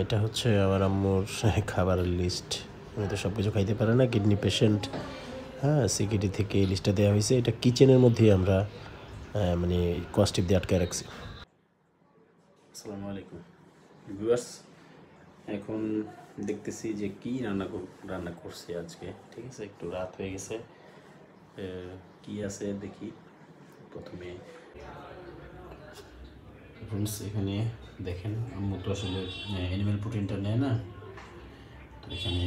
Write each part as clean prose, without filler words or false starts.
এটা হচ্ছে আমার আম্মুর খাবারের লিস্ট। উনি তো সব কিছু খাইতে পারে না, কিডনি পেশেন্ট। হ্যাঁ, সিকিডি থেকে এই লিস্টটা দেওয়া হয়েছে। এটা কিচেনের মধ্যেই আমরা মানে কস্টিপ দিয়ে আটকায় রাখছি। আসসালামু আলাইকুম ভিউয়ার্স, এখন দেখতেছি যে কি রান্না করছি আজকে। ঠিক আছে, একটু রাত হয়ে গেছে। কি আছে দেখি। প্রথমে ফ্রেন্ডস, এখানে দেখেন আম্মু তো আসলে অ্যানিম্যাল প্রোটিনটা নেয় না, তো এখানে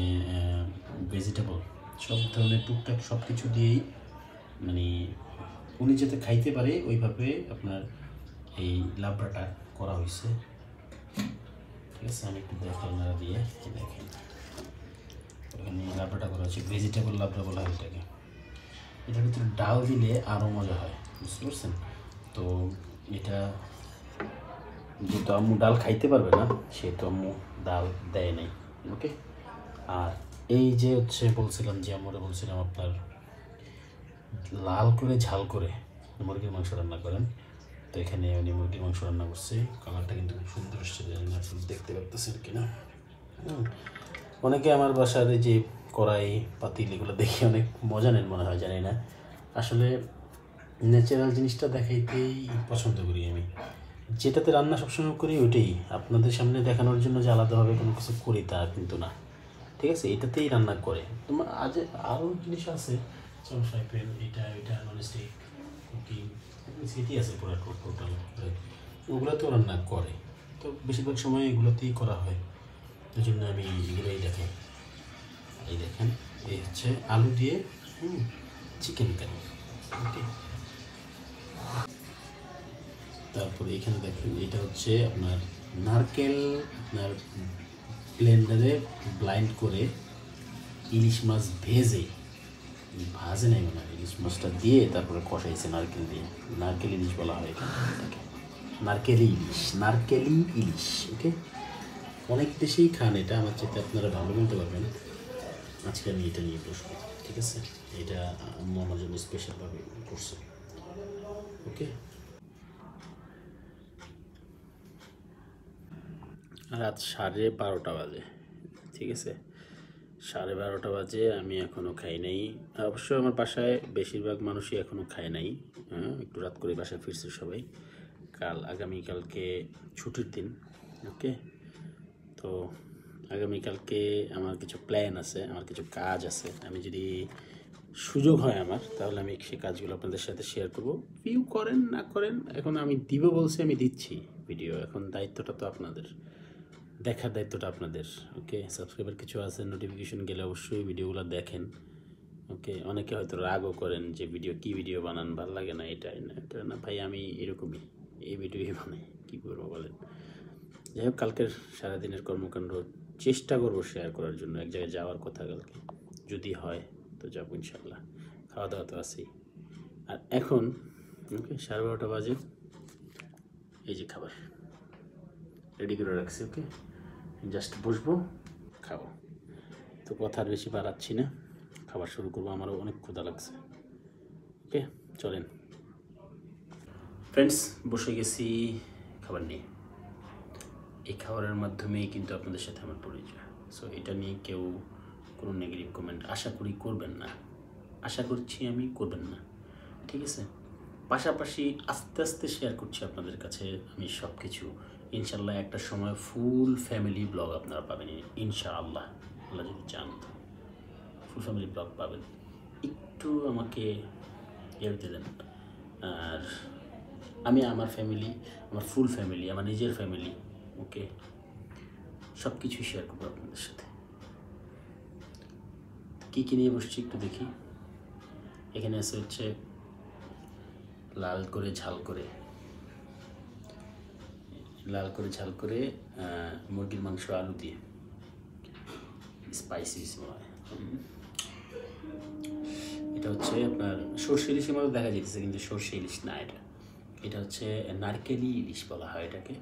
ভেজিটেবল সব ধরনের টুকটাক সব কিছু দিয়েই মানে উনি যাতে খাইতে পারে ওইভাবে আপনার এই লাবড়াটা করা হয়েছে। ঠিক আছে, আমি একটু দেখেন আপনারা দিয়ে দেখেন এখানে লাবড়াটা করা হচ্ছে, ভেজিটেবল লাবড়া বলা হয় এটাকে। এটার ভিতরে ডাল দিলে আরও মজা হয়, বুঝতে পারছেন? তো এটা যেহেতু আম্মু ডাল খাইতে পারবে না, সেহেতু আম্মু ডাল দেয় নাই। ওকে, আর এই যে হচ্ছে বলছিলাম যে আমরা বলছিলাম আপনার লাল করে ঝাল করে মুরগির মাংস রান্না করেন। তো এখানে উনি মুরগির মাংস রান্না করছে, কালারটা কিন্তু খুব সুন্দর এসছে, জানি না আপনি দেখতে পারতেছেন কিনা। অনেকে আমার বাসার এই যে কড়াই পাতিল এগুলো দেখে অনেক মজা নেন মনে হয়, জানি না। আসলে ন্যাচারাল জিনিসটা দেখাইতেই পছন্দ করি আমি। যেটাতে রান্না সবসময় করি ওইটাই আপনাদের সামনে দেখানোর জন্য, যে আলাদাভাবে কোনো কিছু করি তা কিন্তু না। ঠিক আছে, এটাতেই রান্না করে। তোমার আজ আরও জিনিস আছে, যেমন ফ্রাই প্যান, এটা ননস্টিক কুকিং, সেটি আছে পুরো টোটাল, ওগুলোতেও রান্না করে। তো বেশিরভাগ সময় এগুলোতেই করা হয়, ওই জন্য আমি এগুলোই দেখাই। এই দেখেন, এই হচ্ছে আলু দিয়ে চিকেন কারি। ওকে, তারপরে এখানে দেখেন এটা হচ্ছে আপনার নারকেল, আপনার ব্লেন্ডারে ব্লাইন্ড করে ইলিশ মাছ ভাজে নাই মনে হয়, ইলিশ মাছটা দিয়ে তারপরে কষাইছে নারকেল দিয়ে। নারকেল ইলিশ বলা হয় এটাকে, নারকেলি ইলিশ। ওকে, অনেক দেশেই খান এটা, আমার চেয়ে আপনারা ভালো বলতে পারবেন। আজকে আমি এটা নিয়ে বসবো। ঠিক আছে, এটা আম্মু আমার জন্য স্পেশালভাবে করছে। ওকে, রাত 12:30 বাজে। ঠিক আছে, 12:30 বাজে, আমি এখনও খাই নাই। অবশ্যই আমার বাসায় বেশিরভাগ মানুষই এখনও খায় নাই। হ্যাঁ, একটু রাত করে বাসায় ফিরছে সবাই। আগামীকালকে ছুটির দিন। ওকে, তো আগামীকালকে আমার কিছু প্ল্যান আছে, আমার কিছু কাজ আছে। আমি যদি সুযোগ হয় আমার, তাহলে আমি সেই কাজগুলো আপনাদের সাথে শেয়ার করব। ভিউ করেন না করেন, এখন আমি দিব বলছি, আমি দিচ্ছি ভিডিও। এখন দায়িত্বটা তো আপনাদের, দেখার দায়িত্বটা আপনাদের। ওকে, সাবস্ক্রাইবার কিছু আছে, নোটিফিকেশন গেলে অবশ্যই ভিডিওগুলো দেখেন। ওকে, অনেকে হয়তো রাগও করেন যে ভিডিও বানান, ভালো লাগে না, এটাই না এটা না। ভাই আমি এরকমই, এই ভিডিওই বানাই, কী করবো বলেন। যাই হোক, কালকের সারাদিনের কর্মকাণ্ড চেষ্টা করবো শেয়ার করার জন্য। এক জায়গায় যাওয়ার কথা কালকে, যদি হয় তো যাবো ইনশাল্লাহ। খাওয়া দাওয়া তো আছেই। আর এখন ওকে 12:30 বাজে, এই যে খাবার রেডি করে রাখছি। ওকে, জাস্ট বসবো, খাবো। তো কথা আর বেশি বাড়াচ্ছি না, খাবার শুরু করবো, আমারও অনেক ক্ষুধা লাগছে। ওকে, চলেন ফ্রেন্ডস, বসে গেছি খাবার নিয়ে। এই খাবারের মাধ্যমেই কিন্তু আপনাদের সাথে আমার পরিচয়। সো এটা নিয়ে কেউ কোনো নেগেটিভ কমেন্ট আশা করি করবেন না, আশা করছি আমি করবেন না। ঠিক আছে, পাশাপাশি আস্তে আস্তে শেয়ার করছি আপনাদের কাছে আমি সব কিছু। ইনশাল্লাহ একটা সময় ফুল ফ্যামিলি ব্লগ আপনারা পাবেন, ইনশাআল্লাহ। আল্লাহ যদি চান তো ফুল ফ্যামিলি ব্লগ পাবেন। একটু আমাকে এড়তে দেন। আর আমি আমার ফ্যামিলি, আমার ফুল ফ্যামিলি, আমার নিজের ফ্যামিলি, ওকে, সব কিছুই শেয়ার করবো আপনাদের সাথে। কী কী নিয়ে বসছি একটু দেখি। এখানে আছে হচ্ছে লাল করে ঝাল করে মুরগির মাংস আলু দিয়ে স্পাইসি মনে হয়। এটা হচ্ছে আপনার সর্ষে ইলিশের মতো দেখা যেতেছে, কিন্তু সর্ষে ইলিশ না, এটা হচ্ছে নারকেলি ইলিশ বলা হয় এটাকে।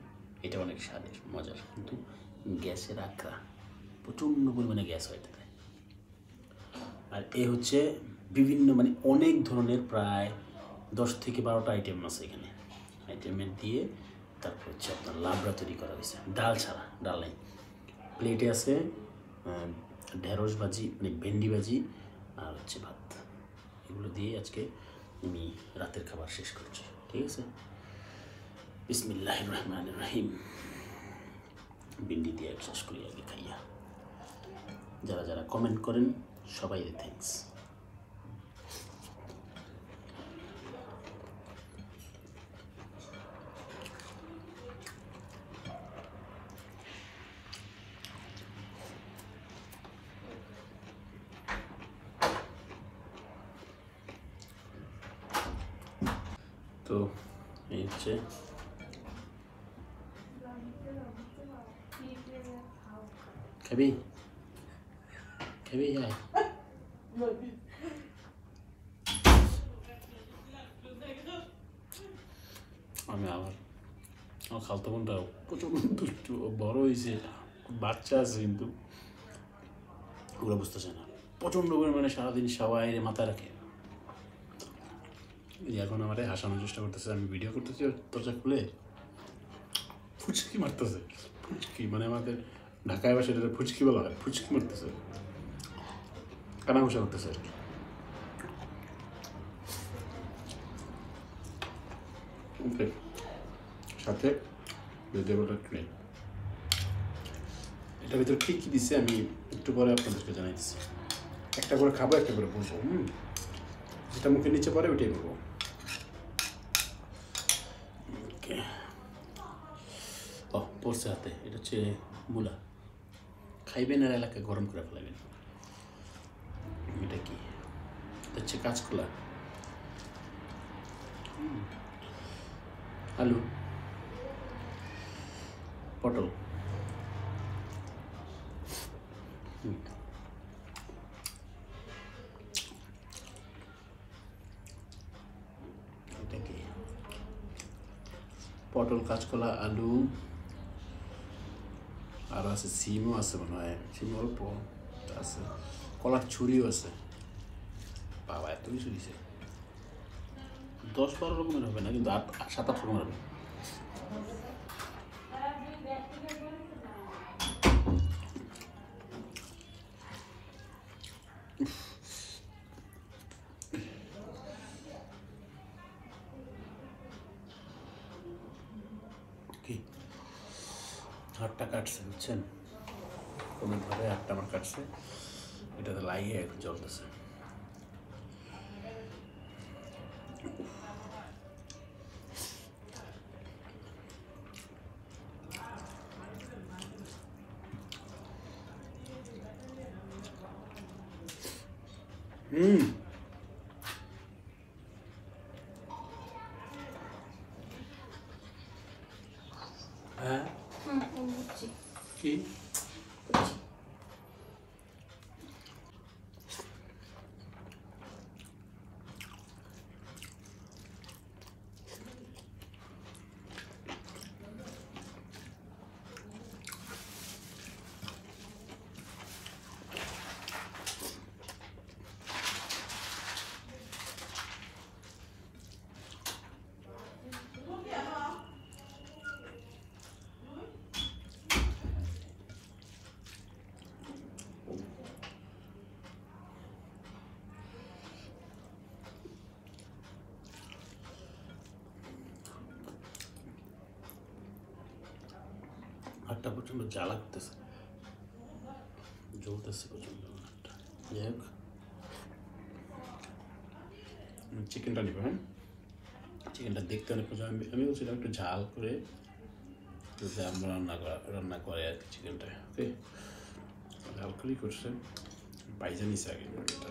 এটা অনেক স্বাদের মজার, কিন্তু গ্যাসের আঁকড়া, প্রচণ্ড পরিমাণে গ্যাস হয় এটাতে। আর এ হচ্ছে বিভিন্ন মানে অনেক ধরনের, প্রায় 10 থেকে 12টা আইটেম আছে এখানে। আইটেমের দিয়ে তারপর হচ্ছে আপনার লাবড়া তৈরি করা হয়েছে, ডাল ছাড়া, ডাল নেই। প্লেটে আছে ঢেঁড়স ভাজি, মানে ভেন্ডি ভাজি আর হচ্ছে ভাত। এগুলো দিয়ে আজকে আমি রাতের খাবার শেষ করছি, ঠিক আছে। বিসমিল্লাহির রহমানির রহিম। ভেন্ডি দিয়ে শেষ করি আগে খাইয়া। যারা যারা কমেন্ট করেন সবাই থ্যাঙ্কস। তো এই হচ্ছে খাবি খাবি আয়। আমি আবার আমার খালতো বোনটা প্রচণ্ড দুষ্টু, বড় হয়েছে, বাচ্চা আছে কিন্তু ওগুলো বুঝতেছে না, প্রচণ্ড পরিমাণে সারাদিন সবাই মাথায় রাখে। এখন আমার হাসানোর চেষ্টা করতেছে, আমি ভিডিও করতেছি, দরজা খুলে ফুচকি মারতেছে। ফুচকি মানে আমাদের ঢাকায় বা সেটা ফুচকি বলা হয়, ফুচকি মারতেছে, কানাঘুষা করতেছে আর কি। সাথে ভেজিটেবলটা একটু নেই। এটার ভিতরে কী কী দিচ্ছে আমি একটু পরে আপনাদেরকে জানাই দিচ্ছি। একটা করে খাবো, একটা করে বলবো। যেটা মুখের নিচে পড়ে ওইটাই বলবো। ওকে, ও পড়ছে হাতে, এটা হচ্ছে মূলা। খাইবেন আর এলাকা গরম করে ফেলাবেন। এটা কি? এটা হচ্ছে কাঁচকলা, আলু, পটল, এটা কি? পটল, কাঁচকলা, আলু, আর আছে সিমও আছে মনে হয়, সিম অল্প আছে, কলার ছুরিও আছে। বাবা এত কিছু দিছে, 10-12 রকমের হবে না কিন্তু 7-8 রকমের হবে। কি হাতটা কাটছে বুঝছেন, কোনো ধরে হাতটা আমার কাটছে, এটাতে লাগিয়ে এখন জ্বলতেছে। হ্যাঁ কি হাতটা প্রচণ্ড জ্বালা করতেছে, জ্বলতেছে প্রচণ্ড হাতটা। যাই হোক, চিকেনটা নিব। হ্যাঁ, চিকেনটা দেখতে অনেক পছন্দ। আমি বলছিলাম একটু ঝাল করে যদি আমরা রান্না করে আর কি চিকেনটা। ওকে, ঝাল করেই করছে, বাইজা নিছে আগে মুরগিটা।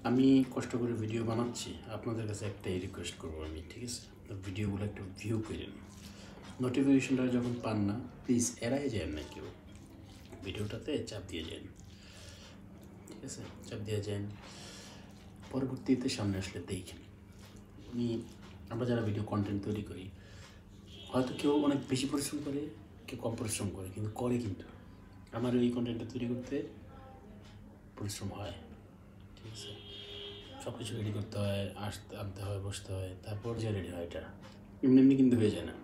আমি কষ্ট করে ভিডিও বানাচ্ছি, আপনাদের কাছে একটাই রিকোয়েস্ট করবো আমি, ঠিক আছে, ভিডিওগুলো একটু ভিউ করেন। নোটিফিকেশনটা যখন পান না প্লিজ এড়াই যান না, কেউ ভিডিওটাতে চাপ দিয়ে যান। আছে, চাপ দিয়ে যান। পরবর্তীতে সামনে আসলে দেখেন আমরা যারা ভিডিও কন্টেন্ট তৈরি করি, হয়তো কেউ অনেক বেশি পরিশ্রম করে, কেউ কম পরিশ্রম করে, কিন্তু করে। কিন্তু আমার এই কন্টেন্টটা তৈরি করতে পরিশ্রম হয়, ঠিক আছে। সব কিছু রেডি করতে হয়, আনতে হয়, বসতে হয়, তারপর যে রেডি হয়। এটা এমনি এমনি কিন্তু হয়ে যায় না।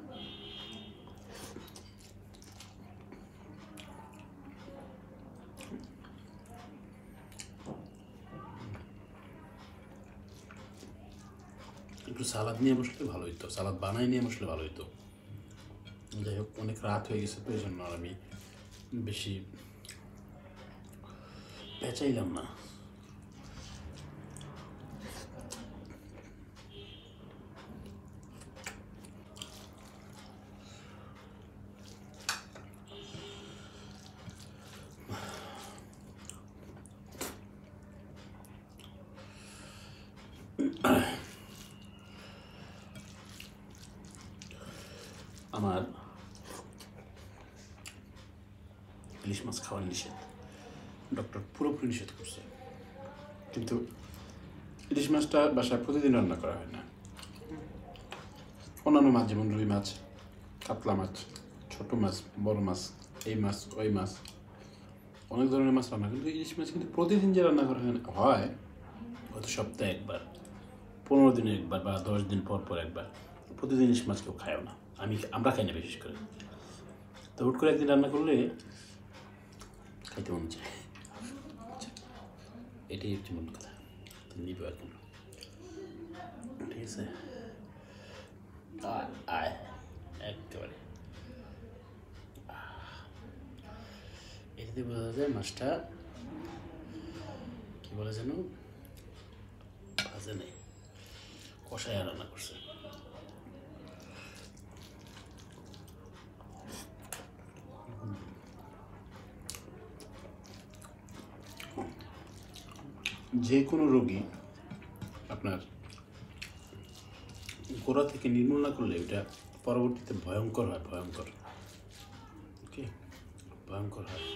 একটু সালাদ নিয়ে বসলে ভালো হইতো, সালাদ বানাই নিয়ে বসলে ভালো হইতো। যাই হোক, অনেক রাত হয়ে গেছে, তো এই জন্য আর আমি বেশি পেঁচাইলাম না। আমার ইলিশ মাছ খাওয়ার নিষেধ, ডক্টর পুরোপুরি নিষেধ করছে। কিন্তু ইলিশ মাছটা বাসায় প্রতিদিন রান্না করা হয় না। অন্যান্য মাছ যেমন রুই মাছ, কাতলা মাছ, ছোটো মাছ, বড় মাছ, এই মাছ, ওই মাছ, অনেক ধরনের মাছ রান্না, কিন্তু ইলিশ মাছ কিন্তু প্রতিদিন যে রান্না করা হয়, হয়তো সপ্তাহে একবার, 15 দিনে একবার, বা 10 দিন পর পর একবার। প্রতিদিন ইলিশ মাছ কেউ খায়ও না, আমরা খাই না বিশেষ করে। তো হুট করে একদিন রান্না করলে খাইতে মনে চায়। এটাই হচ্ছে মূল কথা। নিব এখন, ঠিক আছে। আয় একেবারে এটাতে বোঝা যায় মাছটা কি বলে যেন, ভাজে নেই, কষায় রান্না করছে। যে কোনো রোগী আপনার গোড়া থেকে নির্মূল না করলে এটা পরবর্তীতে ভয়ঙ্কর হয়, ভয়ঙ্কর। ওকে, ভয়ঙ্কর হয়।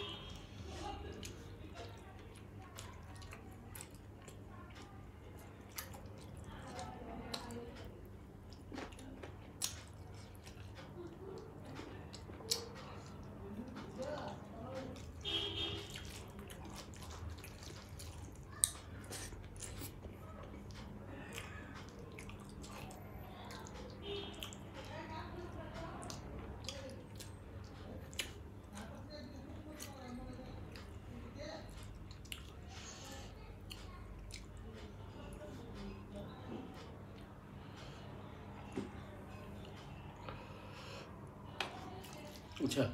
আচ্ছা,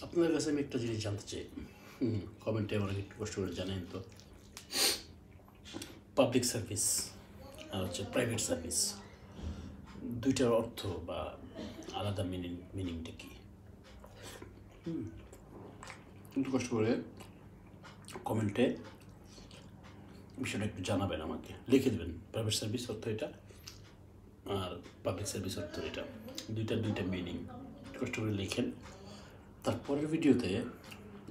আপনাদের কাছে আমি একটা জিনিস জানতে চাই, কমেন্টে আমাকে একটু কষ্ট করে জানেন তো, পাবলিক সার্ভিস আর হচ্ছে প্রাইভেট সার্ভিস, দুইটার অর্থ বা আলাদা মিনিংটা কি? একটু কষ্ট করে কমেন্টে বিষয়টা একটু জানাবেন, আমাকে লিখে দেবেন। প্রাইভেট সার্ভিস অর্থ এটা, আর পাবলিক সার্ভিস অর্থ এটা, দুইটা মিনিং কষ্ট করে লিখেন। তারপরের ভিডিওতে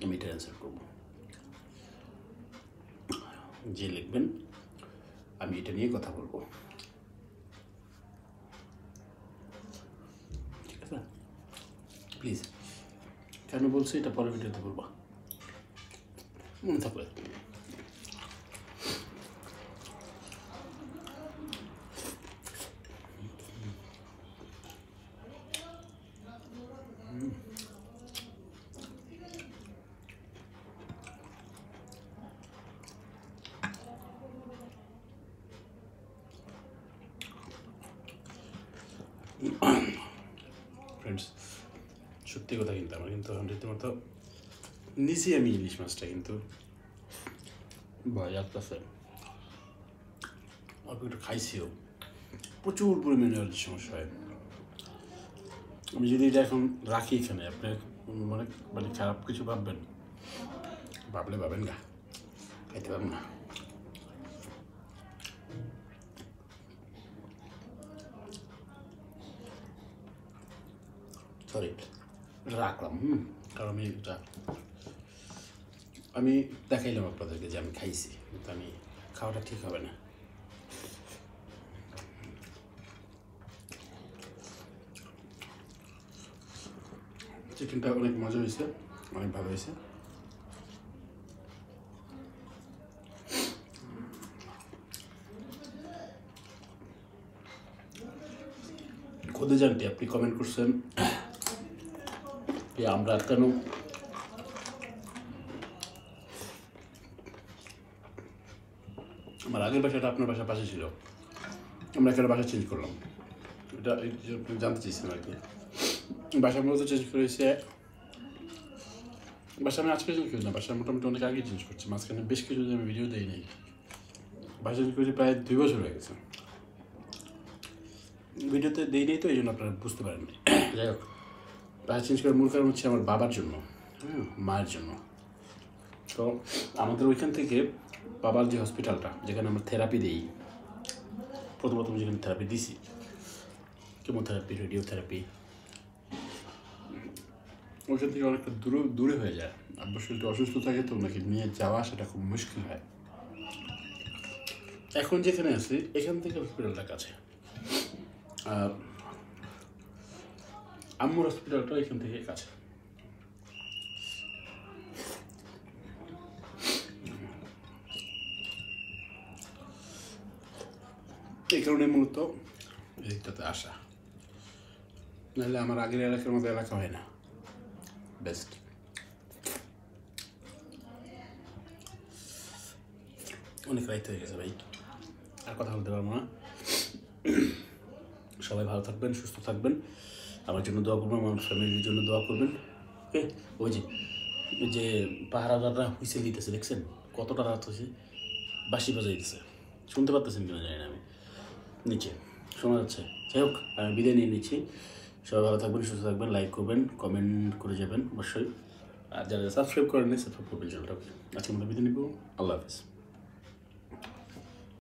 আমি এটা অ্যান্সার করব। যে লিখবেন আমি এটা নিয়ে কথা বলবো, ঠিক আছে? প্লিজ, কেন বলছি এটা পরের ভিডিওতে বলবো, মনে থাকবে। ফ্রেন্ডস, সত্যি কথা, কিন্তু আমার কিন্তু রীতিমতো নিচে আমি ইলিশ মাছটা কিন্তু ভয় লাগতেছে। অল্প একটু খাইছিও, প্রচুর পরিমাণে অ্যালার্জির সমস্যা হয়। আমি যদি এটা এখন রাখি এখানে, আপনি মানে খারাপ কিছু ভাববেন, ভাবেন গা, খাইতে পারবেন না। সরি, রাখলাম। কারণ আমি এটা আমি দেখাইলাম আপনাদেরকে যে আমি খাইছি, কিন্তু আমি খাওয়াটা ঠিক হবে না। চিকেনটা অনেক মজা হয়েছে, অনেক ভালো হয়েছে। খুদে জানটি আপনি কমেন্ট করছেন যে আমরা কেন আমার আগের বাসাটা আপনার বাসার পাশে ছিল, আমরা এখানে বাসা চেঞ্জ করলাম, এটা জানতে চাইছিলাম আর কি। বাসা মূলত চেঞ্জ করেছে, বাসা আমি আজকে চেঞ্জ করি না, বাসা মোটামুটি অনেক আগে চেঞ্জ করছি, মাঝখানে বেশ কিছু আমি ভিডিও দিই নাই। বাসা চেঞ্জ করেছি প্রায় 2 বছর হয়ে গেছে, ভিডিওতে দিই নেই তো এই জন্য আপনারা বুঝতে পারেননি। যাই হোক, বাসা চেঞ্জ করার মূল কারণ হচ্ছে আমার বাবার জন্য, মায়ের জন্য। তো আমাদের ওইখান থেকে বাবার যে হসপিটালটা, যেখানে আমরা থেরাপি দিই, প্রথম যেখানে থেরাপি দিছি, কেমোথেরাপি, রেডিওথেরাপি, ওইখান থেকে অনেকটা দূরে হয়ে যায়। আব্বুর শরীরটা অসুস্থ থাকে, তো ওনাকে নিয়ে যাওয়া সেটা খুব মুশকিল হয়। এখন যেখানে আছি এখান থেকে হসপিটালটা কাছে, আর আম্মুর হসপিটালটা এখান থেকে কাছে। এই কারণে মূলত এদিকটাতে আসা, নাহলে আমার আগের এলাকার মতো এলাকা হয় না। বেস্ট। অনেক রাইত হয়ে গেছে ভাই, আর কথা বলতে পারবো না। সবাই ভালো থাকবেন, সুস্থ থাকবেন, আমার জন্য দোয়া করবেন, আমার ফ্যামিলির জন্য দোয়া করবেন। ওকে, ওই যে পাহারাদাররা হুইসেল দিতেছে, দেখছেন কতটা রাত হয়েছে, বাঁশি বাজাইতেছে, শুনতে পারতেছেন কিনা জানি না, আমি নিচে শোনা যাচ্ছে। যাই হোক, আমি বিদায় নিয়ে নিচ্ছি। সবাই ভালো থাকবেন, সুস্থ থাকবেন, লাইক করবেন, কমেন্ট করে যাবেন অবশ্যই, আর যারা সাবস্ক্রাইব করেন সাবস্ক্রাইব করবেন চ্যানেলটা। আজকে আমরা বিদায় নিব, আল্লাহ হাফিজ।